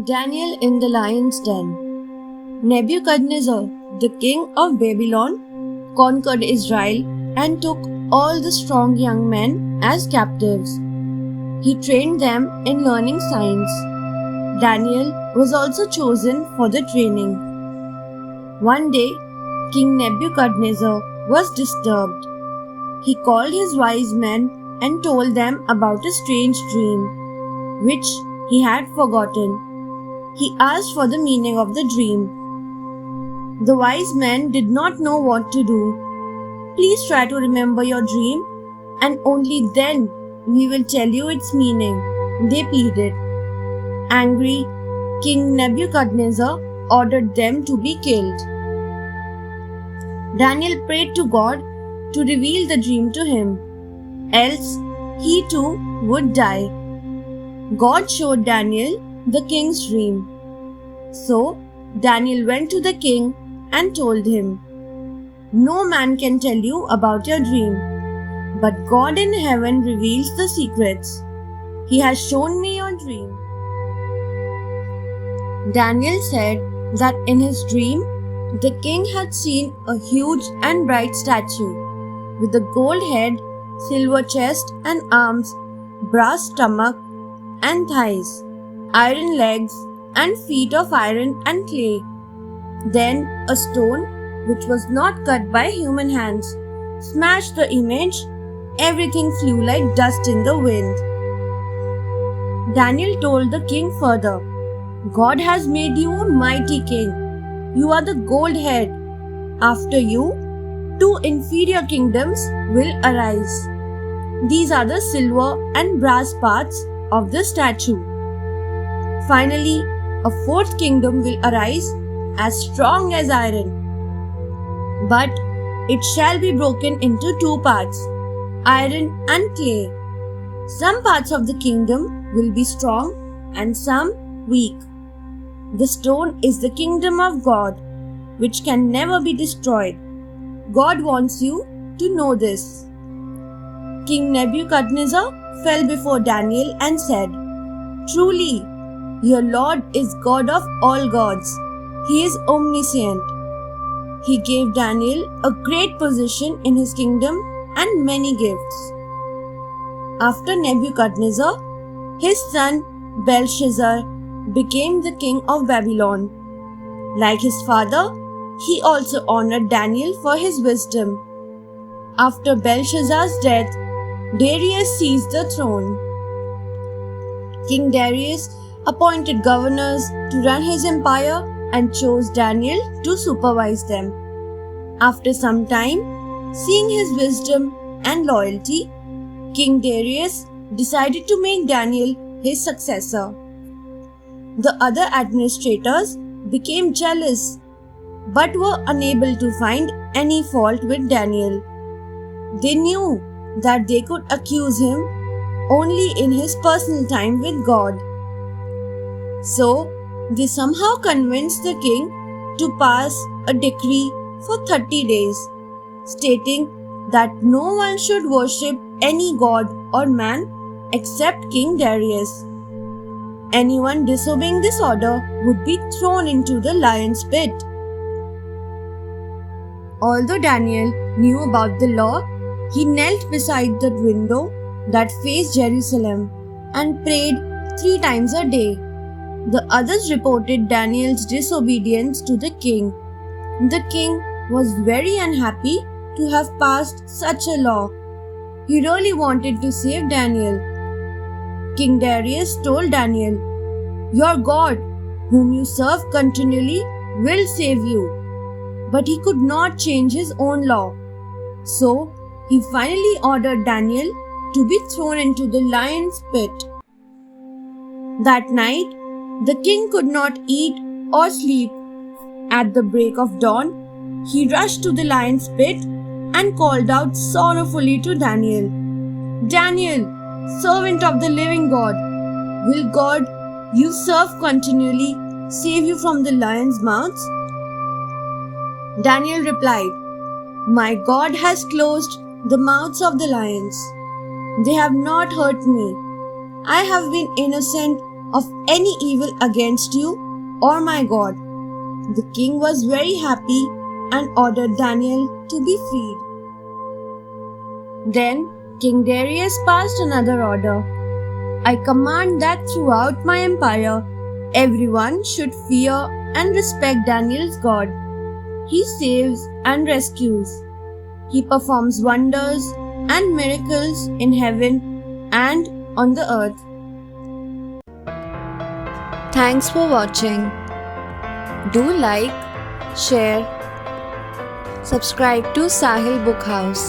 Daniel in the lion's den. Nebuchadnezzar, the king of Babylon, conquered Israel and took all the strong young men as captives. He trained them in learning science. Daniel was also chosen for the training. One day, King Nebuchadnezzar was disturbed. He called his wise men and told them about a strange dream, which he had forgotten. He asked for the meaning of the dream. The wise men did not know what to do. "Please try to remember your dream, and only then we will tell you its meaning," they pleaded. Angry, King Nebuchadnezzar ordered them to be killed. Daniel prayed to God to reveal the dream to him, else he too would die. God showed Daniel the king's dream. So Daniel went to the king and told him, "No man can tell you about your dream, but God in heaven reveals the secrets. He has shown me your dream." Daniel said that in his dream, the king had seen a huge and bright statue with a gold head, silver chest and arms, brass stomach and thighs, iron legs and feet of iron and clay. Then a stone, which was not cut by human hands, smashed the image. Everything flew like dust in the wind. Daniel told the king further, "God has made you a mighty king. You are the gold head. After you, 2 inferior kingdoms will arise. These are the silver and brass parts of the statue. Finally, a 4th kingdom will arise as strong as iron. But it shall be broken into 2 parts, iron and clay. Some parts of the kingdom will be strong and some weak. The stone is the kingdom of God, which can never be destroyed. God wants you to know this." King Nebuchadnezzar fell before Daniel and said, "Truly, your Lord is God of all gods. He is omniscient." He gave Daniel a great position in his kingdom and many gifts. After Nebuchadnezzar, his son Belshazzar became the king of Babylon. Like his father, he also honored Daniel for his wisdom. After Belshazzar's death, Darius seized the throne. King Darius appointed governors to run his empire and chose Daniel to supervise them. After some time, seeing his wisdom and loyalty, King Darius decided to make Daniel his successor. The other administrators became jealous but were unable to find any fault with Daniel. They knew that they could accuse him only in his personal time with God. So they somehow convinced the king to pass a decree for 30 days, stating that no one should worship any god or man except King Darius. Anyone disobeying this order would be thrown into the lion's pit. Although Daniel knew about the law, he knelt beside the window that faced Jerusalem and prayed 3 times a day. The others reported Daniel's disobedience to the king. The king was very unhappy to have passed such a law. He really wanted to save Daniel. King Darius told Daniel, "Your God, whom you serve continually, will save you." But he could not change his own law. So he finally ordered Daniel to be thrown into the lion's pit. That night, the king could not eat or sleep. At the break of dawn, he rushed to the lion's pit and called out sorrowfully to Daniel, "Daniel, servant of the living God, will God you serve continually save you from the lions' mouths?" Daniel replied, "My God has closed the mouths of the lions. They have not hurt me. I have been innocent of any evil against you or my God." The king was very happy and ordered Daniel to be freed. Then King Darius passed another order: "I command that throughout my empire, everyone should fear and respect Daniel's God. He saves and rescues. He performs wonders and miracles in heaven and on the earth." Thanks for watching. Do like, share, subscribe to Sahil Book House.